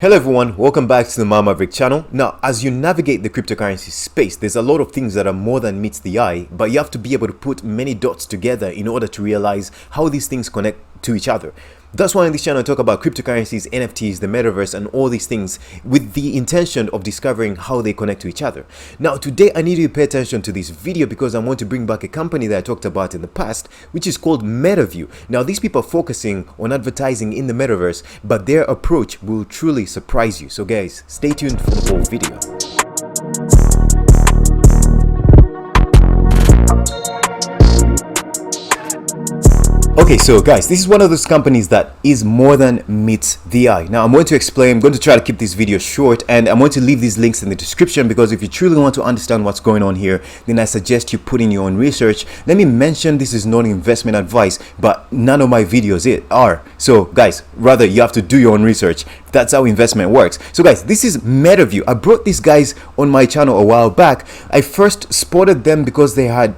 Hello everyone, welcome back to the METAVERSE channel. Now, as you navigate the cryptocurrency space, there's a lot of things that are more than meets the eye, but you have to be able to put many dots together in order to realize how these things connect to each other. That's why on this channel I talk about cryptocurrencies, NFTs, the metaverse, and all these things with the intention of discovering how they connect to each other. Now, today I need you to pay attention to this video because I want to bring back a company that I talked about in the past, which is called METAVIU. Now, these people are focusing on advertising in the metaverse, but their approach will truly surprise you. So guys, stay tuned for the whole video. Okay, so guys, this is one of those companies that is more than meets the eye. Now, I'm going to try to keep this video short, and I'm going to leave these links in the description because if you truly want to understand what's going on here, then I suggest you put in your own research. Let me mention this is not investment advice, but none of my videos are. So guys, rather you have to do your own research. That's how investment works. So guys, this is METAVIU. I brought these guys on my channel a while back. I first spotted them because they had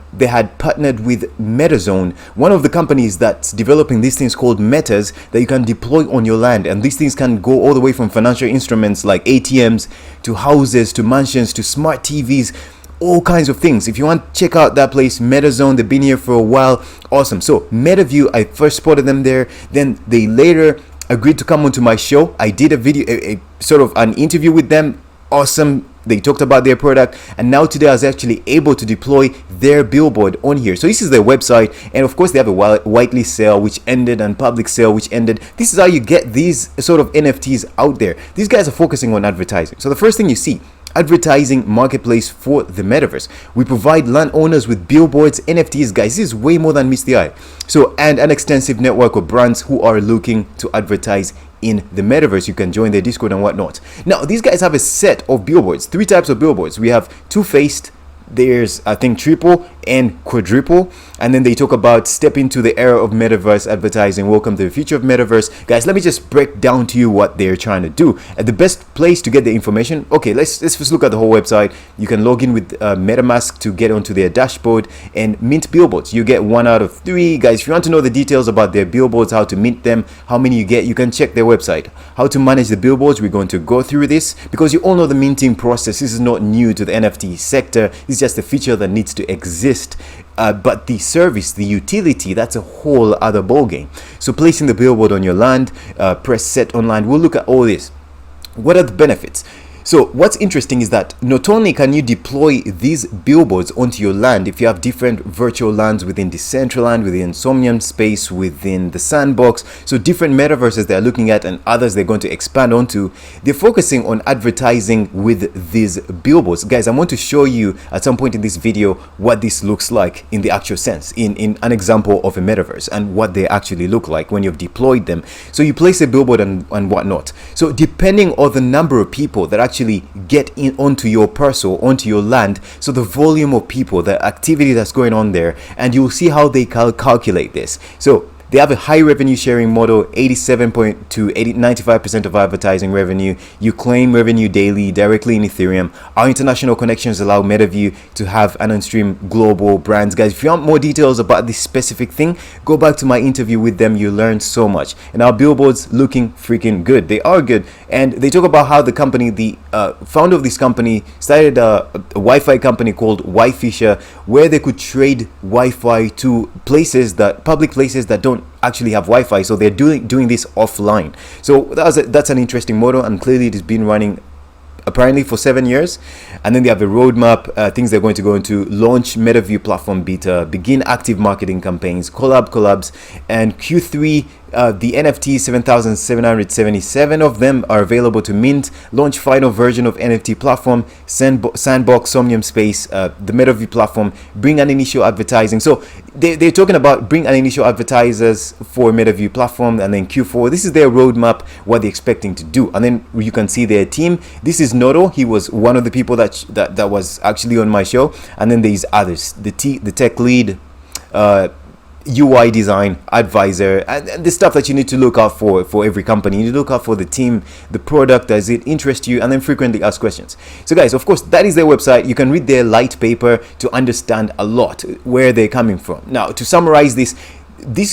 partnered with MetaZone, one of the companies that's developing these things called metas that you can deploy on your land. And these things can go all the way from financial instruments like ATMs to houses to mansions to smart TVs, all kinds of things. If you want to check out that place, MetaZone, they've been here for a while. Awesome. So METAVIU, I first spotted them there. Then they later agreed to come onto my show. I did a video, a sort of an interview with them. Awesome. They talked about their product, and now today I was actually able to deploy their billboard on here. So this is their website, and of course they have a whitelist sale which ended and public sale which ended. This is how you get these sort of NFTs out there. These guys are focusing on advertising. So the first thing you see, advertising marketplace for the metaverse. We provide landowners with billboards, NFTs. Guys, this is way more than meets the eye. So, and an extensive network of brands who are looking to advertise in the metaverse. You can join their Discord and whatnot. Now, these guys have a set of billboards, 3 types of billboards. We have two-faced, there's I think triple and quadruple, and then they talk about step into the era of metaverse advertising, welcome to the future of metaverse. Guys, let me just break down to you what they're trying to do. The best place to get the information, okay, let's just look at the whole website. You can log in with MetaMask to get onto their dashboard and mint billboards. You get 1 out of 3. Guys, if you want to know the details about their billboards, how to mint them, how many you get, you can check their website. How to manage the billboards, we're going to go through this because you all know the minting process. This is not new to the NFT sector. It's just a feature that needs to exist. But the service, the utility, that's a whole other ballgame. So placing the billboard on your land, press set online. We'll look at all this. What are the benefits? So what's interesting is that not only can you deploy these billboards onto your land if you have different virtual lands within Decentraland, within Somnium space, within the sandbox, so different metaverses they're looking at and others they're going to expand onto, they're focusing on advertising with these billboards. Guys, I want to show you at some point in this video what this looks like in the actual sense, in an example of a metaverse and what they actually look like when you've deployed them. So you place a billboard and whatnot. So depending on the number of people that actually get in onto your parcel, onto your land, so the volume of people, the activity that's going on there, and you'll see how they calculate this. So they have a high revenue sharing model, 87% to 95% of advertising revenue. You claim revenue daily directly in Ethereum. Our international connections allow METAVIU to have and on-stream global brands. Guys, if you want more details about this specific thing, go back to my interview with them. You learn so much. And our billboards looking freaking good. They are good. And they talk about how the company, the founder of this company, started a Wi-Fi company called Wi-Fisher, where they could trade Wi-Fi to places public places that don't actually have Wi-Fi, so they're doing this offline. So that's an interesting model, and clearly it has been running apparently for 7 years. And then they have a roadmap, things they're going to go into: launch METAVIU platform beta, begin active marketing campaigns, collabs, and Q3 the NFT 7,777 of them are available to mint. Launch final version of NFT platform, sandbox, Somnium space, the METAVIU platform. Bring an initial advertising. So they're talking about bring an initial advertisers for METAVIU platform, and then Q4. This is their roadmap, what they're expecting to do. And then you can see their team. This is Noto. He was one of the people that was actually on my show. And then there's others. The tech lead, UI design advisor, and the stuff that you need to look out for every company. You need to look out for the team, the product, does it interest you, and then frequently ask questions. So guys, of course, that is their website. You can read their light paper to understand a lot where they're coming from. Now, to summarize this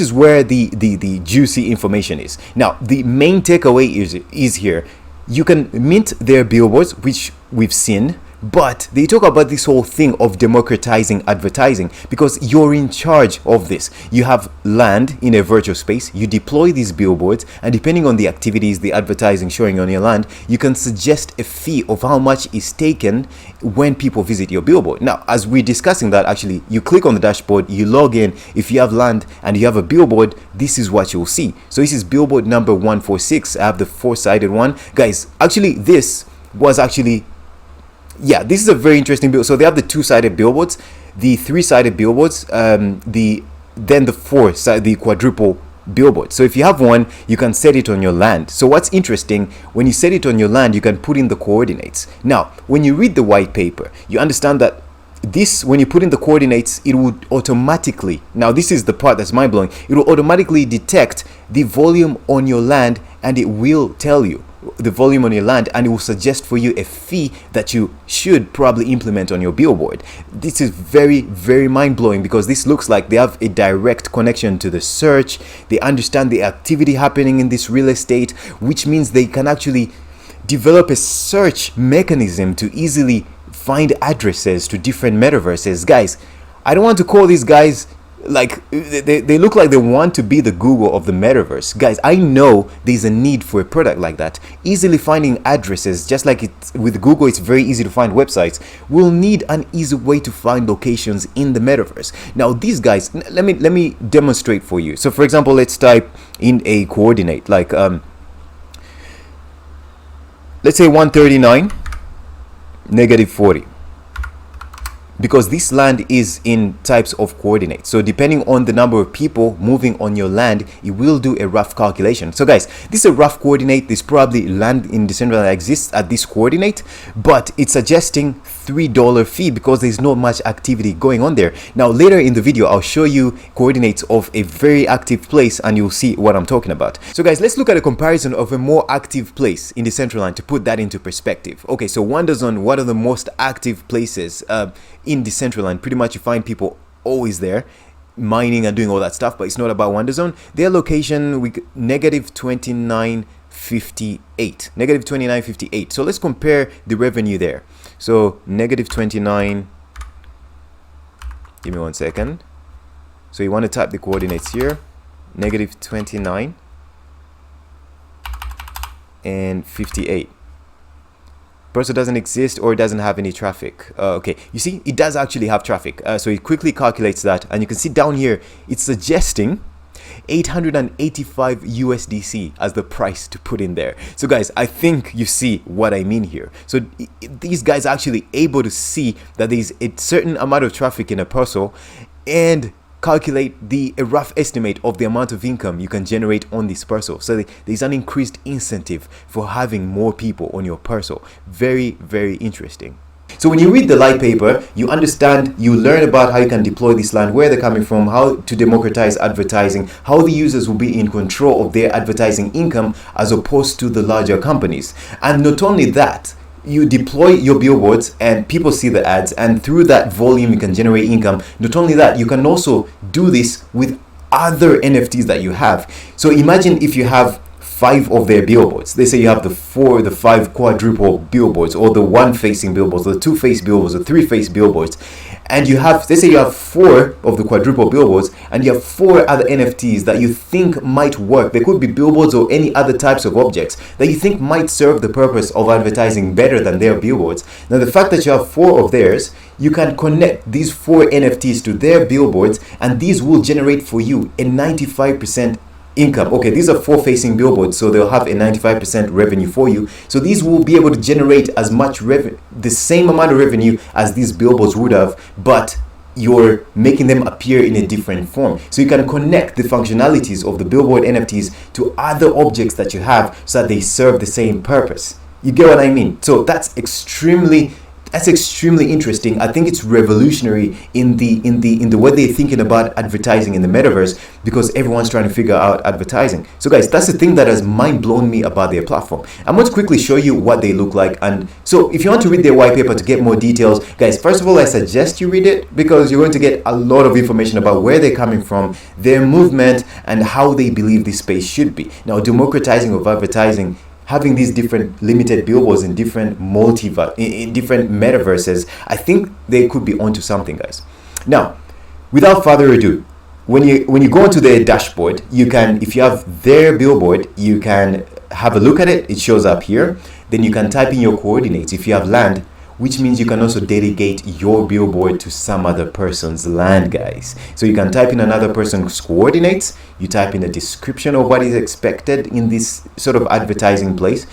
is where the juicy information is. Now, the main takeaway is here. you can mint their billboards, which we've seen, but they talk about this whole thing of democratizing advertising because you're in charge of this. You have land in a virtual space, you deploy these billboards, and depending on the activities, the advertising showing on your land, you can suggest a fee of how much is taken when people visit your billboard. Now, as we're discussing that, actually, you click on the dashboard, you log in. If you have land and you have a billboard, this is what you'll see. So this is billboard number 146. I have the 4-sided one. Guys, actually, this was actually, yeah, this is a very interesting bill. So they have the 2-sided billboards, the 3-sided billboards, then the 4-sided, the quadruple billboard. So if you have one, you can set it on your land. So what's interesting, when you set it on your land, you can put in the coordinates. Now, when you read the white paper, you understand that this, when you put in the coordinates, it would automatically, now this is the part that's mind-blowing, it will automatically detect the volume on your land, and it will tell you the volume on your land, and it will suggest for you a fee that you should probably implement on your billboard. This is very, very mind-blowing because this looks like they have a direct connection to the search. They understand the activity happening in this real estate, which means they can actually develop a search mechanism to easily find addresses to different metaverses. Guys, I don't want to call these guys like they look like they want to be the Google of the metaverse. Guys, I know there's a need for a product like that. Easily finding addresses, just like it's with Google, it's very easy to find websites. We'll need an easy way to find locations in the metaverse. Now these guys, let me demonstrate for you. So for example, let's type in a coordinate like let's say 139 negative 40, because this land is in types of coordinates. So depending on the number of people moving on your land, it will do a rough calculation. So guys, this is a rough coordinate. This probably land in Decentraland that exists at this coordinate, but it's suggesting $3 fee because there's not much activity going on there. Now later in the video, I'll show you coordinates of a very active place and you'll see what I'm talking about. So guys, let's look at a comparison of a more active place in Decentraland to put that into perspective. Okay, so Wonderzone, one of the most active places in Decentraland. Pretty much you find people always there mining and doing all that stuff, but it's not about Wonderzone. Their location, negative 2958, negative 2958. So let's compare the revenue there. So negative 29, give me 1 second. So you want to type the coordinates here, negative 29 and 58. Person doesn't exist or it doesn't have any traffic. Okay, you see, it does actually have traffic. So it quickly calculates that, and you can see down here, it's suggesting 885 USDC as the price to put in there. So guys, I think you see what I mean here. So these guys are actually able to see that there's a certain amount of traffic in a parcel and calculate a rough estimate of the amount of income you can generate on this parcel. So there's an increased incentive for having more people on your parcel. Very, very interesting. So when you read the light paper, you understand, you learn about how you can deploy this land, where they're coming from, how to democratize advertising, how the users will be in control of their advertising income as opposed to the larger companies. And not only that, you deploy your billboards and people see the ads, and through that volume you can generate income. Not only that, you can also do this with other NFTs that you have. So imagine if you have 5 of their billboards. They say you have the 5 quadruple billboards, or the 1-facing billboards, or the 2-face billboards, or 3-face billboards, and you have, they say you have 4 of the quadruple billboards, and you have 4 other NFTs that you think might work. They could be billboards or any other types of objects that you think might serve the purpose of advertising better than their billboards. Now the fact that you have 4 of theirs, you can connect these 4 NFTs to their billboards, and these will generate for you a 95% income. Okay, these are 4-facing billboards, so they'll have a 95% revenue for you. So these will be able to generate as much revenue, the same amount of revenue as these billboards would have, but you're making them appear in a different form. So you can connect the functionalities of the billboard NFTs to other objects that you have so that they serve the same purpose. You get what I mean? So that's extremely interesting. I think it's revolutionary in the way they're thinking about advertising in the metaverse, because everyone's trying to figure out advertising. So guys, that's the thing that has mind blown me about their platform. I'm going to quickly show you what they look like. And so if you want to read their white paper to get more details, guys, first of all, I suggest you read it, because you're going to get a lot of information about where they're coming from, their movement, and how they believe this space should be. Now, democratizing of advertising having these different limited billboards in different in different metaverses, I think they could be onto something, guys. Now, without further ado, when you go into their dashboard, you can, if you have their billboard, you can have a look at it. It shows up here. Then you can type in your coordinates if you have land, which means you can also delegate your billboard to some other person's land, guys. So you can type in another person's coordinates, you type in a description of what is expected in this sort of advertising place.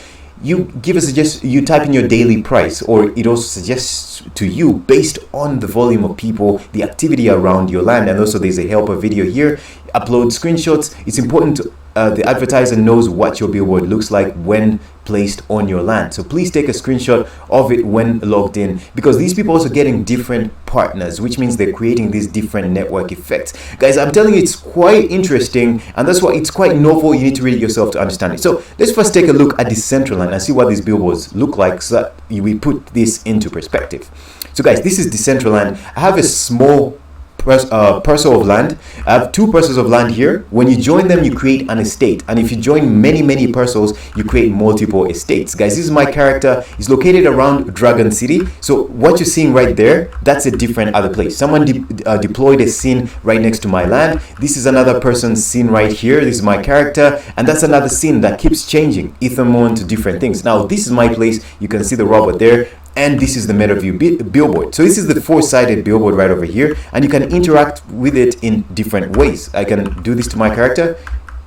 You give a suggestion, you type in your daily price, or it also suggests to you based on the volume of people, the activity around your land. And also there's a helper video here. Upload screenshots. It's important the advertiser knows what your billboard looks like when placed on your land. So please take a screenshot of it when logged in, because these people are also getting different partners, which means they're creating these different network effects. Guys, I'm telling you, it's quite interesting, and that's why it's quite novel. You need to read it yourself to understand it. So let's first take a look at Decentraland and see what these billboards look like, so that we put this into perspective. So guys, this is Decentraland. I have a small parcel of land. I have 2 parcels of land here. When you join them, you create an estate, and if you join many parcels, you create multiple estates. Guys, this is my character. It's located around Dragon City. So what you're seeing right there, that's a different other place. Someone deployed a scene right next to my land. This is another person's scene right here. This is my character, and that's another scene that keeps changing Ethermon to different things. Now this is my place. You can see the robot there. And this is the METAVIU billboard. So this is the 4-sided billboard right over here, and you can interact with it in different ways. I can do this to my character.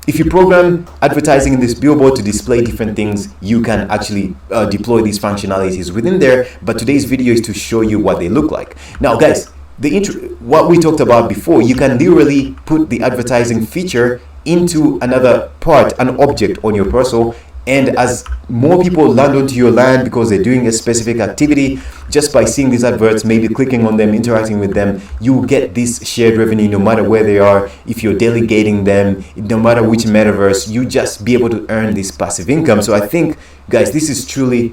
If you program advertising in this billboard to display different things, you can actually deploy these functionalities within there. But today's video is to show you what they look like. Now, guys, what we talked about before, you can literally put the advertising feature into another part, an object on your parcel. And as more people land onto your land because they're doing a specific activity, just by seeing these adverts, maybe clicking on them, interacting with them, you get this shared revenue no matter where they are. If you're delegating them, no matter which metaverse, you just be able to earn this passive income. So I think, guys, this is truly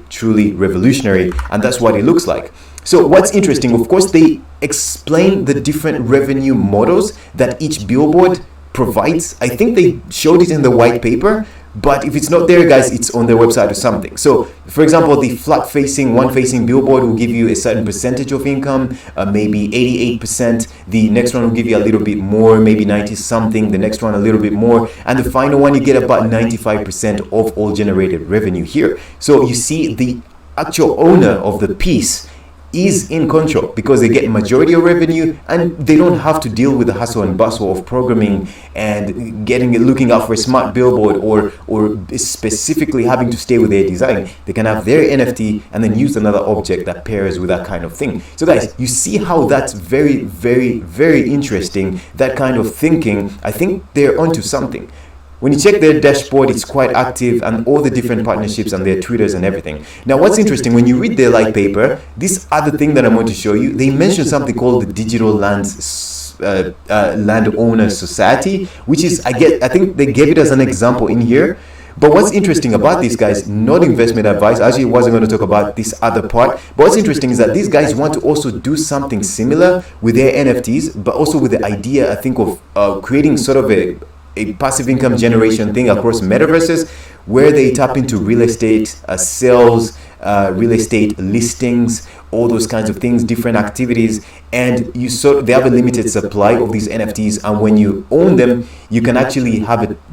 revolutionary, and that's what it looks like. So what's interesting, of course, they explain the different revenue models that each billboard provides. I think they showed it in the white paper, but if it's not there, guys, it's on their website or something. So for example, the flat facing, one facing billboard will give you a certain percentage of income, maybe 88%. The next one will give you a little bit more, maybe 90 something. The next one a little bit more, and the final one you get about 95% of all generated revenue here. So you see the actual owner of the piece is in control because they get majority of revenue, and they don't have to deal with the hustle and bustle of programming and looking out for a smart billboard or specifically having to stay with their design. They can have their NFT and then use another object that pairs with that kind of thing. So guys, you see how that's very interesting, that kind of thinking. I think they're onto something. When you check their dashboard, it's quite active, and all the different partnerships and their Twitters and everything. Now, what's interesting, when you read their light paper, this other thing that I'm going to show you, they mentioned something called the Digital Landowner Society, which is, I think they gave it as an example in here. But what's interesting about these guys, not investment advice, I actually wasn't going to talk about this other part, but what's interesting is that these guys want to also do something similar with their NFTs, but also with the idea, I think, of creating sort of a passive income generation thing across metaverses, where they tap into real estate sales, real estate listings, all those kinds of things, different activities, and they have a limited supply of these NFTs, and when you own them, you can actually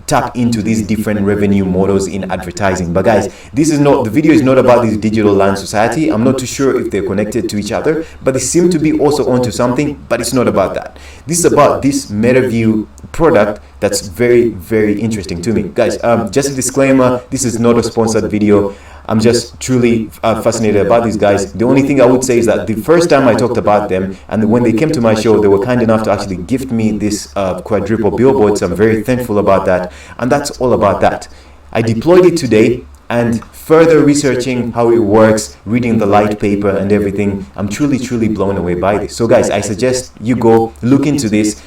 tap into these different revenue models in advertising. But guys, the video is not about this Digital Land Society. I'm not too sure if they're connected to each other, but they seem to be also onto something, but it's not about that. This is about this METAVIU product that's very interesting to me. Guys, just a disclaimer, this is not a sponsored video. I'm just truly fascinated about these guys. The only thing I would say is that the first time I talked about them, and when they came to my show, they were kind enough to actually gift me this quadruple billboard, so I'm very thankful about that, and that's all about that. I deployed it today, and further researching how it works, reading the light paper and everything, I'm truly blown away by this. So guys, I suggest you go look into this,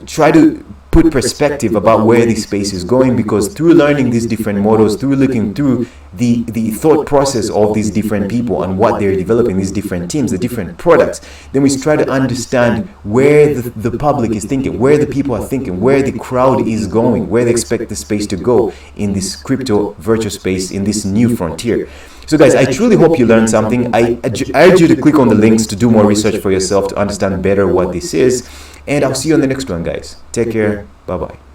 try to put perspective about where this space is going, because through learning these different models, through looking through the thought process of these different people and what they're developing, these different teams, the different products, then we try to understand where the public is thinking, where the people are thinking, where the crowd is going, where they expect the space to go in this crypto virtual space, in this new frontier. So guys, I truly hope you learned something. I urge you to click on the links to do more research for yourself to understand better what this is. And I'll see you on the next one, guys. Take care. Bye-bye.